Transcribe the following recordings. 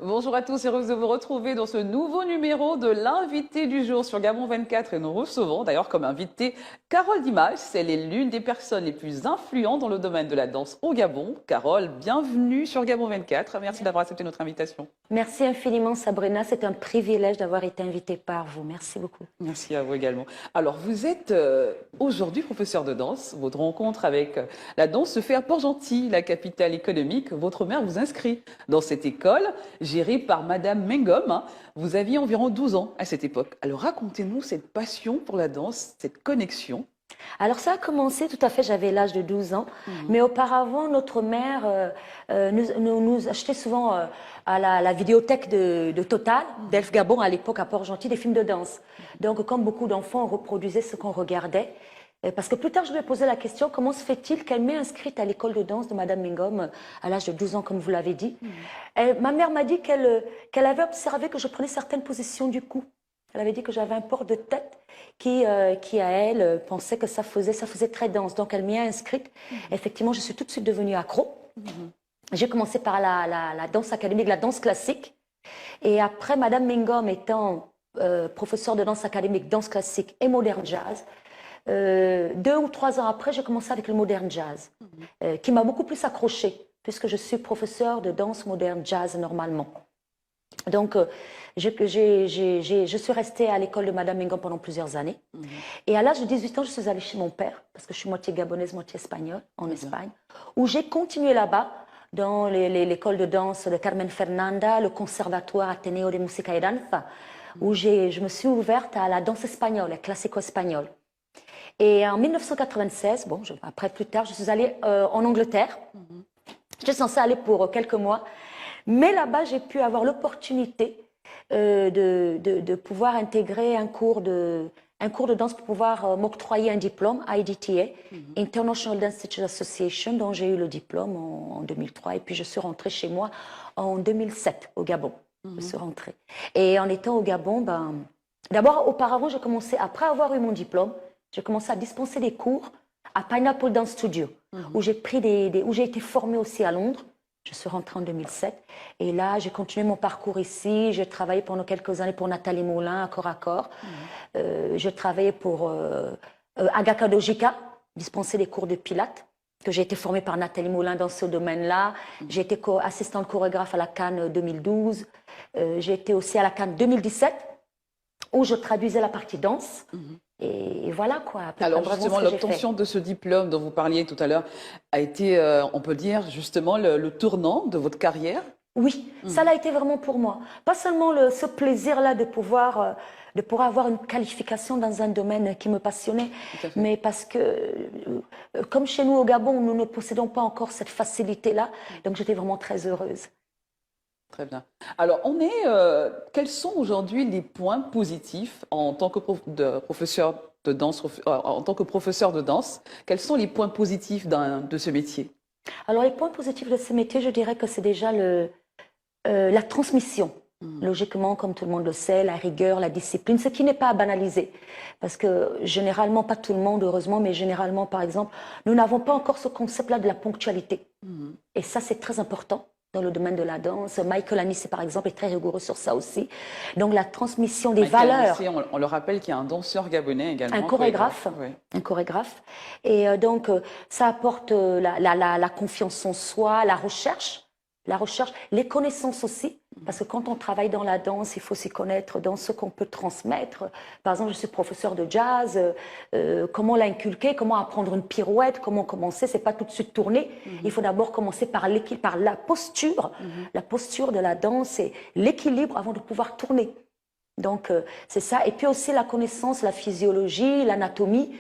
Bonjour à tous, heureuse de vous retrouver dans ce nouveau numéro de l'invité du jour sur Gabon 24 et nous recevons d'ailleurs comme invité Carole Dimas. Elle est l'une des personnes les plus influentes dans le domaine de la danse au Gabon. Carole, bienvenue sur Gabon 24. Merci d'avoir accepté notre invitation. Merci infiniment Sabrina, c'est un privilège d'avoir été invitée par vous. Merci beaucoup. Merci à vous également. Alors, vous êtes aujourd'hui professeur de danse. Votre rencontre avec la danse se fait à Port-Gentil, la capitale économique. Votre mère vous inscrit dans cette école gérée par Madame Mengom, hein. Vous aviez environ 12 ans à cette époque. Alors, racontez-nous cette passion pour la danse, cette connexion. Alors ça a commencé tout à fait, j'avais l'âge de 12 ans, mais auparavant notre mère nous achetait souvent à la vidéothèque de Total, d'Elf Gabon à l'époque à Port-Gentil, des films de danse. Donc comme beaucoup d'enfants, on reproduisait ce qu'on regardait. Parce que plus tard, je lui ai posé la question, comment se fait-il qu'elle m'ait inscrite à l'école de danse de Madame Mengom à l'âge de 12 ans, comme vous l'avez dit. Ma mère m'a dit qu'elle avait observé que je prenais certaines positions du cou. Elle avait dit que j'avais un port de tête qui à elle, pensait que ça faisait très danse. Donc, elle m'y a inscrite. Effectivement, je suis tout de suite devenue accro. J'ai commencé par la danse académique, la danse classique. Et après, Madame Mengom étant professeure de danse académique, danse classique et modern jazz, 2 ou 3 ans après, j'ai commencé avec le modern jazz, qui m'a beaucoup plus accrochée, puisque je suis professeure de danse modern jazz normalement. Donc, je suis restée à l'école de Madame Mengom pendant plusieurs années. Et à l'âge de 18 ans, je suis allée chez mon père, parce que je suis moitié gabonaise, moitié espagnole, en Espagne, où j'ai continué là-bas, dans l'école de danse de Carmen Fernanda, le conservatoire Ateneo de Música y Danza, où je me suis ouverte à la danse espagnole, la classico-espagnole. Et en 1996, bon, après plus tard, je suis allée en Angleterre. J'étais censée aller pour quelques mois. Mais là-bas, j'ai pu avoir l'opportunité de pouvoir intégrer un cours de danse pour pouvoir m'octroyer un diplôme, IDTA, International Dance Teachers Association, dont j'ai eu le diplôme en 2003. Et puis, je suis rentrée chez moi en 2007, au Gabon. Je suis rentrée. Et en étant au Gabon, d'abord, auparavant, j'ai commencé, après avoir eu mon diplôme, j'ai commencé à dispenser des cours à Pineapple Dance Studio, où j'ai été formée aussi à Londres. Je suis rentrée en 2007 et là, j'ai continué mon parcours ici. J'ai travaillé pendant quelques années pour Nathalie Moulin, à corps à corps. J'ai travaillé pour Agaka Dojika, dispenser des cours de pilates, que j'ai été formée par Nathalie Moulin dans ce domaine-là. J'ai été assistante chorégraphe à la Cannes 2012. J'ai été aussi à la Cannes 2017, où je traduisais la partie danse. Et voilà quoi. Alors justement, l'obtention de ce diplôme dont vous parliez tout à l'heure a été, on peut dire, justement le tournant de votre carrière. Oui, ça l'a été vraiment pour moi. Pas seulement ce plaisir-là de pouvoir avoir une qualification dans un domaine qui me passionnait, mais parce que, comme chez nous au Gabon, nous ne possédons pas encore cette facilité-là, donc j'étais vraiment très heureuse. Très bien. Alors, quels sont aujourd'hui les points positifs en tant que professeur de danse, en tant que professeur de danse? Quels sont les points positifs de ce métier? Alors, les points positifs de ce métier, je dirais que c'est déjà la transmission. Logiquement, comme tout le monde le sait, la rigueur, la discipline, ce qui n'est pas à banaliser. Parce que généralement, pas tout le monde, heureusement, mais généralement, par exemple, nous n'avons pas encore ce concept-là de la ponctualité. Et ça, c'est très important dans le domaine de la danse. Michael Anissé, par exemple, est très rigoureux sur ça aussi. Donc, la transmission des valeurs. Anissé, on le rappelle qu'il y a un danseur gabonais également. Un chorégraphe. Oui. Un chorégraphe. Et donc, ça apporte la confiance en soi, la recherche, les connaissances aussi. Parce que quand on travaille dans la danse, il faut s'y connaître dans ce qu'on peut transmettre. Par exemple, je suis professeur de jazz, comment l'inculquer, comment apprendre une pirouette, comment commencer, c'est pas tout de suite tourner. Il faut d'abord commencer par la posture de la danse et l'équilibre avant de pouvoir tourner. Donc, c'est ça. Et puis aussi la connaissance, la physiologie, l'anatomie.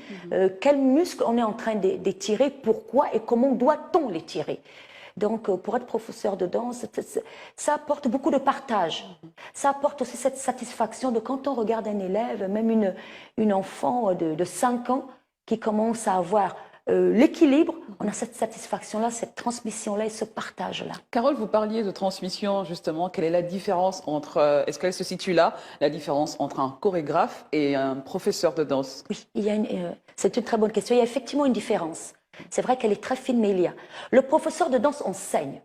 Quels muscles on est en train d'étirer, pourquoi et comment doit-on les tirer? Donc, pour être professeur de danse, ça apporte beaucoup de partage. Ça apporte aussi cette satisfaction de quand on regarde un élève, même une enfant de 5 ans qui commence à avoir l'équilibre, on a cette satisfaction-là, cette transmission-là et ce partage-là. Carole, vous parliez de transmission, justement. Quelle est la différence entre, est-ce qu'elle se situe là, la différence entre un chorégraphe et un professeur de danse? Oui, c'est une très bonne question. Il y a effectivement une différence. C'est vrai qu'elle est très fine, mais il y a. Le professeur de danse enseigne.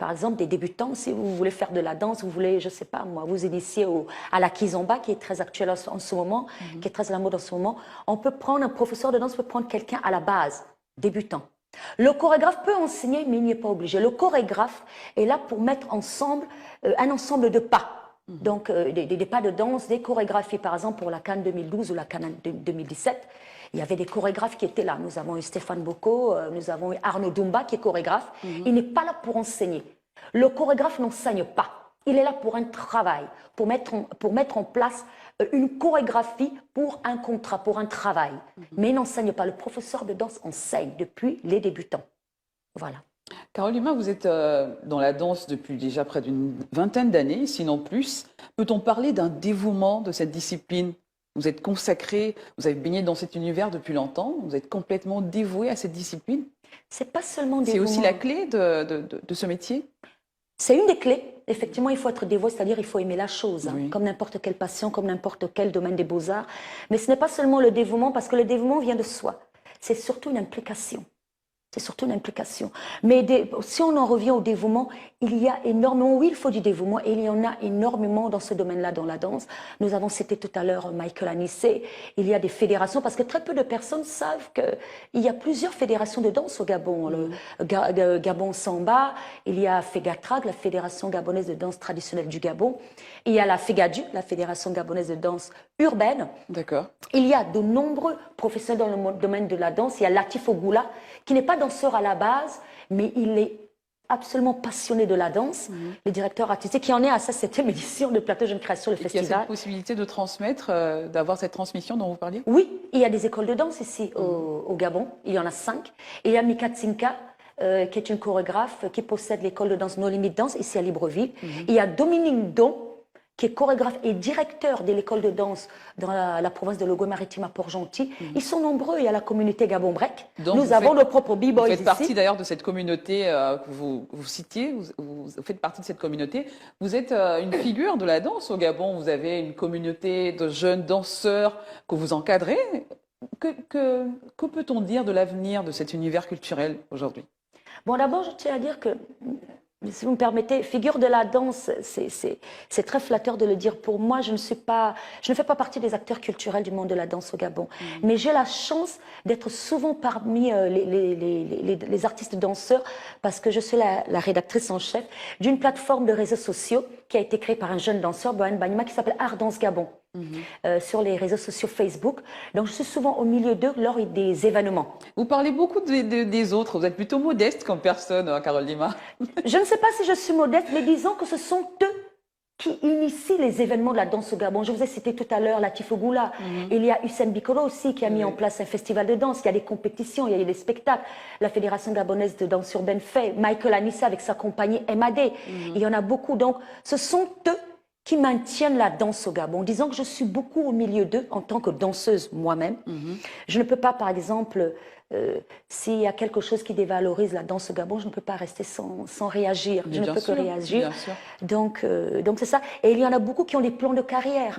Par exemple, des débutants, si vous voulez faire de la danse, vous voulez, je ne sais pas moi, vous initier à la kizomba, qui est très actuelle en ce moment, qui est très à la mode en ce moment, on peut prendre un professeur de danse, peut prendre quelqu'un à la base, débutant. Le chorégraphe peut enseigner, mais il n'y est pas obligé. Le chorégraphe est là pour mettre ensemble un ensemble de pas. Donc, des pas de danse, des chorégraphies, par exemple, pour la Cannes 2012 ou la Cannes 2017. Il y avait des chorégraphes qui étaient là. Nous avons eu Stéphane Bocco, nous avons eu Arnaud Dumba qui est chorégraphe. Il n'est pas là pour enseigner. Le chorégraphe n'enseigne pas. Il est là pour un travail, pour mettre en place une chorégraphie pour un contrat, pour un travail. Mais il n'enseigne pas. Le professeur de danse enseigne depuis les débutants. Voilà. Carole Dumas, vous êtes dans la danse depuis déjà près d'une vingtaine d'années, sinon plus. Peut-on parler d'un dévouement de cette discipline? Vous êtes consacré, vous avez baigné dans cet univers depuis longtemps, vous êtes complètement dévoué à cette discipline. C'est pas seulement C'est dévouement. aussi la clé de ce métier? C'est une des clés. Effectivement, il faut être dévoué, c'est-à-dire il faut aimer la chose, Oui. comme n'importe quelle passion, comme n'importe quel domaine des beaux-arts. Mais ce n'est pas seulement le dévouement, parce que le dévouement vient de soi. C'est surtout une implication. C'est surtout une implication. Mais si on en revient au dévouement, il y a énormément, oui, il faut du dévouement, et il y en a énormément dans ce domaine-là, dans la danse. Nous avons cité tout à l'heure Michael Anissé. Il y a des fédérations, parce que très peu de personnes savent qu'il y a plusieurs fédérations de danse au Gabon. Le Gabon Samba, il y a FEGATRAG, la Fédération gabonaise de danse traditionnelle du Gabon. Il y a la FEGADU, la Fédération gabonaise de danse urbaine. D'accord. Il y a de nombreux professionnels dans le domaine de la danse. Il y a Latif Ogoula, qui n'est pas danseur à la base, mais il est absolument passionné de la danse, le directeur artistique, qui en est à sa 7e édition de Plateau Jeune Création, le festival. Il y a cette possibilité de transmettre, d'avoir cette transmission dont vous parliez? Oui, il y a des écoles de danse ici au Gabon, il y en a 5. Et il y a Mika Tsinka, qui est une chorégraphe qui possède l'école de danse No Limit Danse ici à Libreville. Il y a Dominique Don, qui est chorégraphe et directeur de l'école de danse dans la province de Logo-Maritime à Port-Gentil. Ils sont nombreux, il y a la communauté Gabon Break. Nous avons nos propres b-boys ici. Vous faites partie d'ailleurs de cette communauté que vous citiez, vous faites partie de cette communauté. Vous êtes une figure de la danse au Gabon, vous avez une communauté de jeunes danseurs que vous encadrez. Que peut-on dire de l'avenir de cet univers culturel aujourd'hui? Bon, d'abord, je tiens à dire que, si vous me permettez, figure de la danse, c'est très flatteur de le dire. Pour moi, je ne fais pas partie des acteurs culturels du monde de la danse au Gabon. Mais j'ai la chance d'être souvent parmi les artistes danseurs, parce que je suis la rédactrice en chef d'une plateforme de réseaux sociaux qui a été créée par un jeune danseur, Bohan Banyama, qui s'appelle Art Danse Gabon. Sur les réseaux sociaux Facebook. Donc, je suis souvent au milieu d'eux lors des événements. Vous parlez beaucoup des autres. Vous êtes plutôt modeste comme personne, Carole Dumas. Je ne sais pas si je suis modeste, mais disons que ce sont eux qui initient les événements de la danse au Gabon. Je vous ai cité tout à l'heure Latif Ogoula. Il y a Hussein Bikolo aussi qui a mis en place un festival de danse. Il y a des compétitions, il y a des spectacles. La Fédération gabonaise de danse urbaine fait. Michael Anissa avec sa compagnie MAD. Il y en a beaucoup. Donc, ce sont eux qui maintiennent la danse au Gabon. Disons que je suis beaucoup au milieu d'eux en tant que danseuse moi-même. Je ne peux pas, par exemple, s'il y a quelque chose qui dévalorise la danse au Gabon, je ne peux pas rester sans réagir. Je ne peux que réagir. Donc c'est ça. Et il y en a beaucoup qui ont des plans de carrière.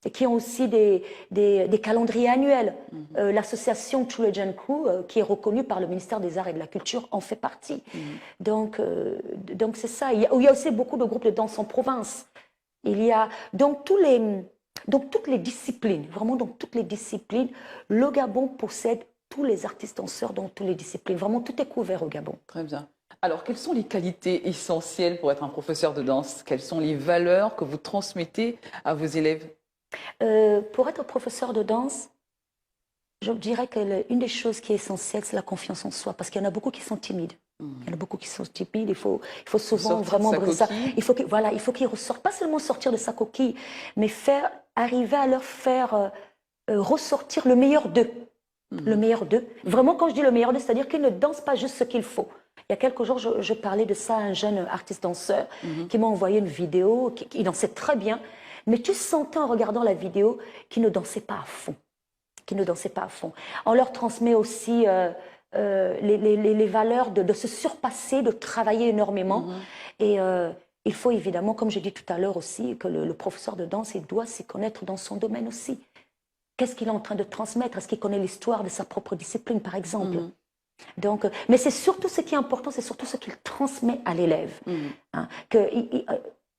Et qui ont aussi des calendriers annuels. L'association Chulejan Crew, qui est reconnue par le ministère des Arts et de la Culture, en fait partie. Donc c'est ça. Il y a aussi beaucoup de groupes de danse en province. Il y a donc toutes les disciplines, vraiment dans toutes les disciplines, le Gabon possède tous les artistes danseurs dans toutes les disciplines. Vraiment, tout est couvert au Gabon. Très bien. Alors, quelles sont les qualités essentielles pour être un professeur de danse? Quelles sont les valeurs que vous transmettez à vos élèves? Pour être professeur de danse, je dirais qu'une des choses qui est essentielle, c'est la confiance en soi, parce qu'il y en a beaucoup qui sont timides. Il y en a beaucoup qui sont timides, il faut souvent vraiment briser ça. Il faut qu'ils ressortent, pas seulement sortir de sa coquille, mais arriver à leur faire ressortir le meilleur d'eux. Le meilleur d'eux. Vraiment, quand je dis le meilleur d'eux, c'est-à-dire qu'ils ne dansent pas juste ce qu'il faut. Il y a quelques jours, je parlais de ça à un jeune artiste danseur qui m'a envoyé une vidéo, qui dansait très bien, mais tu sentais en regardant la vidéo qu'il ne dansait pas à fond. On leur transmet aussi les valeurs de se surpasser, de travailler énormément. Et il faut évidemment, comme je dis tout à l'heure aussi, que le professeur de danse, il doit s'y connaître dans son domaine aussi. Qu'est-ce qu'il est en train de transmettre? Est-ce qu'il connaît l'histoire de sa propre discipline, par exemple? Donc, mais c'est surtout ce qui est important, c'est surtout ce qu'il transmet à l'élève. Hein,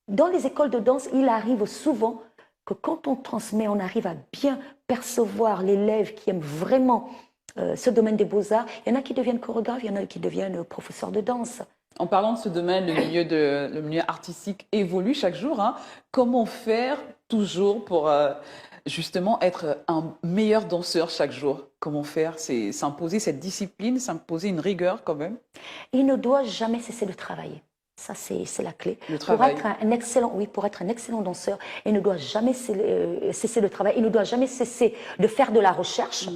dans les écoles de danse, il arrive souvent que quand on transmet, on arrive à bien percevoir l'élève qui aime vraiment ce domaine des beaux-arts. Il y en a qui deviennent chorégraphes, il y en a qui deviennent professeurs de danse. En parlant de ce domaine, le milieu artistique évolue chaque jour. Hein. Comment faire toujours pour justement être un meilleur danseur chaque jour? Comment faire? C'est s'imposer cette discipline, s'imposer une rigueur quand même? Il ne doit jamais cesser de travailler. Ça, c'est la clé. Le travail. Pour être un excellent danseur, il ne doit jamais cesser de travailler. Il ne doit jamais cesser de faire de la recherche.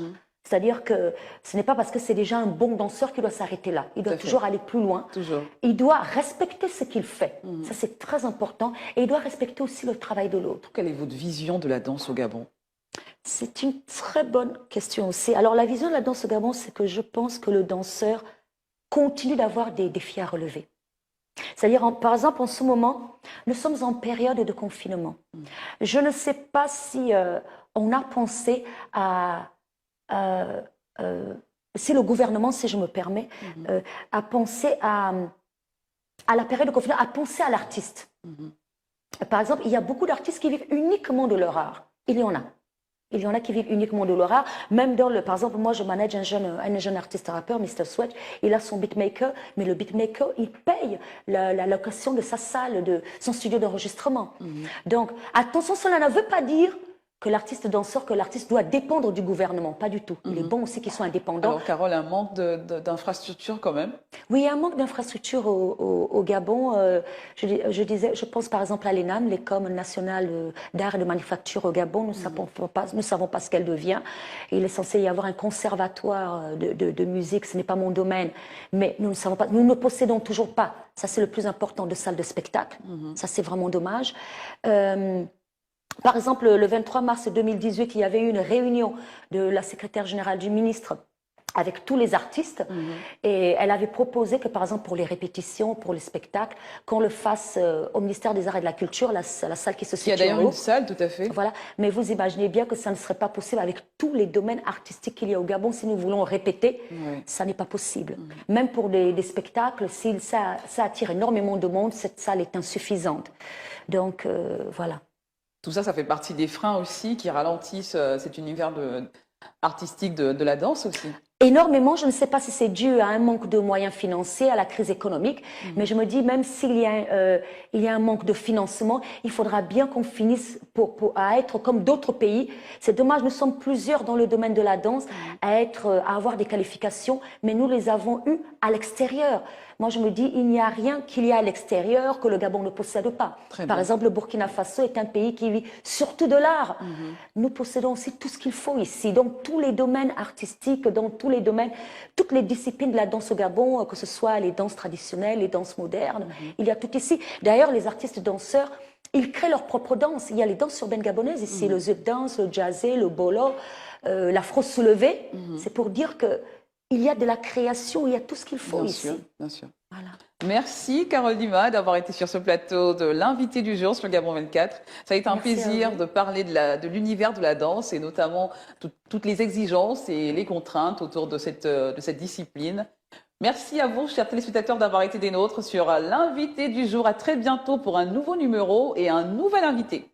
C'est-à-dire que ce n'est pas parce que c'est déjà un bon danseur qu'il doit s'arrêter là. Il doit toujours aller plus loin. Toujours. Il doit respecter ce qu'il fait. Ça, c'est très important. Et il doit respecter aussi le travail de l'autre. Quelle est votre vision de la danse au Gabon? C'est une très bonne question aussi. Alors, la vision de la danse au Gabon, c'est que je pense que le danseur continue d'avoir des défis à relever. C'est-à-dire, par exemple, en ce moment, nous sommes en période de confinement. Je ne sais pas si on a pensé si le gouvernement, si je me permets, a pensé à la période de confinement, a pensé à l'artiste. Par exemple, il y a beaucoup d'artistes qui vivent uniquement de leur art. Il y en a. Il y en a qui vivent uniquement de leur art. Même par exemple, moi, je manage un jeune artiste rappeur, Mr. Sweat. Il a son beatmaker, mais le beatmaker, il paye la location de sa salle, de son studio d'enregistrement. Donc, attention, cela ne veut pas dire que l'artiste danseur, que l'artiste doit dépendre du gouvernement. Pas du tout. Il est bon aussi qu'ils soient indépendants. Alors, Carole, un manque d'infrastructures quand même? Oui, il y a un manque d'infrastructures au Gabon. Je pense par exemple à l'ENAM, l'École nationale d'art et de manufacture au Gabon. Nous ne savons pas ce qu'elle devient. Il est censé y avoir un conservatoire de musique. Ce n'est pas mon domaine. Mais nous ne savons pas. Nous ne possédons toujours pas, ça c'est le plus important, de salle de spectacle. Ça c'est vraiment dommage. Par exemple, le 23 mars 2018, il y avait eu une réunion de la secrétaire générale du ministre avec tous les artistes et elle avait proposé que, par exemple, pour les répétitions, pour les spectacles, qu'on le fasse au ministère des Arts et de la Culture, la salle qui se situe. Il y a d'ailleurs une salle, tout à fait. Voilà, mais vous imaginez bien que ça ne serait pas possible avec tous les domaines artistiques qu'il y a au Gabon. Si nous voulons répéter, ça n'est pas possible. Même pour des spectacles, si ça attire énormément de monde, cette salle est insuffisante. Donc, voilà. Tout ça, ça fait partie des freins aussi qui ralentissent cet univers artistique de la danse aussi. Énormément, je ne sais pas si c'est dû à un manque de moyens financiers, à la crise économique, mais je me dis même s'il y a un manque de financement, il faudra bien qu'on finisse à être comme d'autres pays. C'est dommage, nous sommes plusieurs dans le domaine de la danse à avoir des qualifications, mais nous les avons eues à l'extérieur. Moi, je me dis, il n'y a rien qu'il y a à l'extérieur que le Gabon ne possède pas. Par exemple, le Burkina Faso est un pays qui vit surtout de l'art. Nous possédons aussi tout ce qu'il faut ici. Donc, tous les domaines artistiques, dans tous les domaines, toutes les disciplines de la danse au Gabon, que ce soit les danses traditionnelles, les danses modernes, il y a tout ici. D'ailleurs, les artistes danseurs, ils créent leur propre danse. Il y a les danses urbaines gabonaises ici, le zip dance, le jazzé, le bolo, l'afro soulevé. C'est pour dire que il y a de la création, il y a tout ce qu'il faut ici. Bien sûr. Voilà. Merci Carole Dima d'avoir été sur ce plateau de l'invité du jour sur Gabon 24. Ça a été un plaisir de parler de l'univers de la danse et notamment toutes les exigences et les contraintes autour de cette discipline. Merci à vous, chers téléspectateurs, d'avoir été des nôtres sur l'invité du jour. À très bientôt pour un nouveau numéro et un nouvel invité.